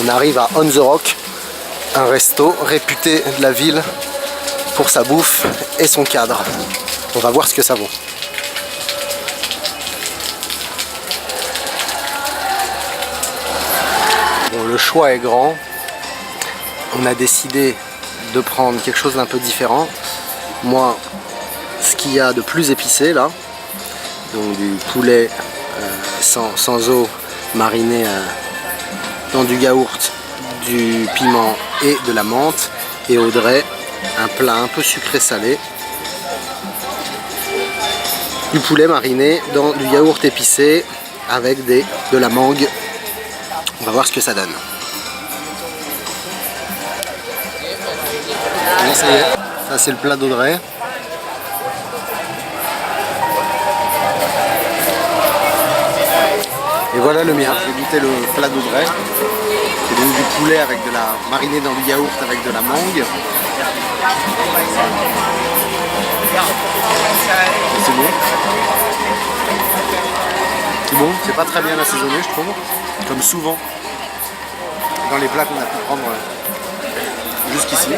On arrive à On The Rock, un resto réputé de la ville pour sa bouffe et son cadre. On va voir ce que ça vaut. Bon, le choix est grand. On a décidé de prendre quelque chose d'un peu différent. Moi, ce qu'il y a de plus épicé là, donc du poulet sans eau mariné dans du yaourt, du piment et de la menthe. Et Audrey, un plat un peu sucré salé, du poulet mariné dans du yaourt épicé avec de la mangue. On va voir ce que ça donne. Bon, ça y est, ça c'est le plat d'Audrey. Et voilà le mien, j'ai goûté le plat d'Audrey. C'est donc du poulet avec de la mariné dans du yaourt avec de la mangue. C'est bon. C'est bon, c'est pas très bien assaisonné je trouve, comme souvent dans les plats qu'on a pu prendre jusqu'ici.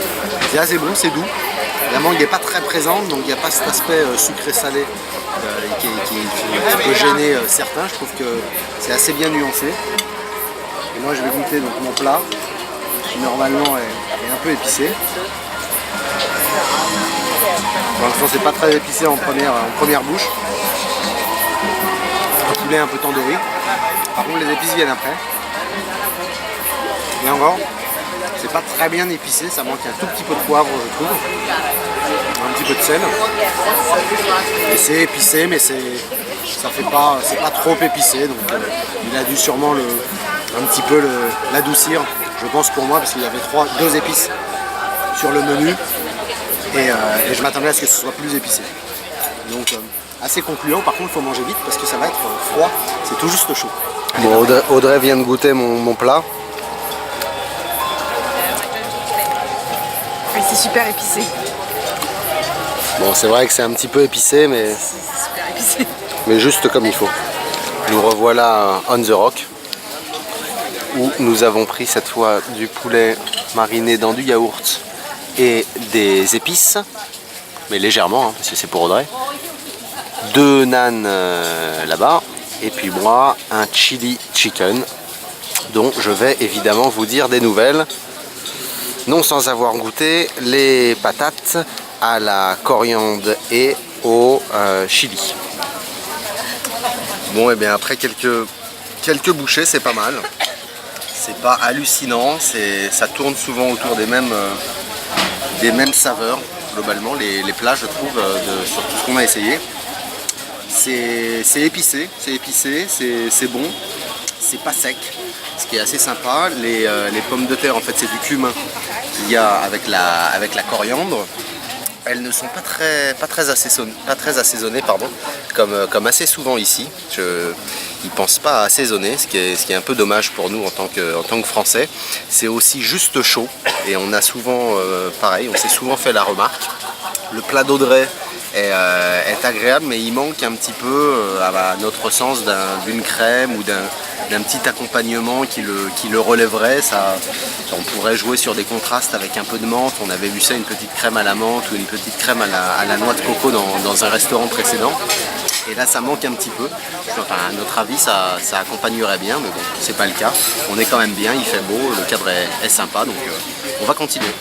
C'est assez bon, c'est doux. La mangue n'est pas très présente, donc il n'y a pas cet aspect sucré-salé qui peut gêner certains. Je trouve que c'est assez bien nuancé. Et moi je vais goûter donc mon plat, qui normalement est un peu épicé. Pour l'instant c'est pas très épicé en première bouche. Un poulet un peu tandoori. Par contre les épices viennent après. Et encore, c'est pas très bien épicé, ça manque un tout petit peu de poivre je trouve. Un petit peu de sel. Et c'est épicé mais c'est pas trop épicé, donc il a dû sûrement un petit peu l'adoucir, je pense pour moi, parce qu'il y avait 2 épices sur le menu et je m'attendais à ce que ce soit plus épicé. Donc assez concluant, par contre il faut manger vite parce que ça va être froid, c'est tout juste chaud. Bon, Audrey vient de goûter mon plat. Oui, c'est super épicé. Bon, c'est vrai que c'est un petit peu épicé, mais juste comme il faut. Nous revoilà On The Rock, où nous avons pris cette fois du poulet mariné dans du yaourt et des épices, mais légèrement, hein, parce que c'est pour Audrey. 2 nanes là-bas, et puis moi, un chili chicken, dont je vais évidemment vous dire des nouvelles, non sans avoir goûté les patates à la coriandre et au chili. Bon, et bien après quelques bouchées, c'est pas mal. C'est pas hallucinant, ça tourne souvent autour des mêmes saveurs, globalement, les plats, je trouve, sur tout ce qu'on a essayé. C'est épicé, c'est bon, c'est pas sec, ce qui est assez sympa. Les pommes de terre, en fait, c'est du cumin qu'il y a avec la coriandre. Elles ne sont pas très assaisonnées, pardon, comme assez souvent ici. Ils ne pensent pas à assaisonner, ce qui est un peu dommage pour nous en tant que Français. C'est aussi juste chaud et on a souvent, pareil, on s'est souvent fait la remarque. Le plat d'Audrey est agréable, mais il manque un petit peu, à notre sens, d'une crème ou d'un petit accompagnement qui le relèverait. On pourrait jouer sur des contrastes avec un peu de menthe. On avait vu ça, une petite crème à la menthe ou une petite crème à la noix de coco dans un restaurant précédent. Et là ça manque un petit peu. Enfin, à notre avis ça accompagnerait bien, mais bon, c'est pas le cas. On est quand même bien, il fait beau, le cadre est sympa, donc on va continuer.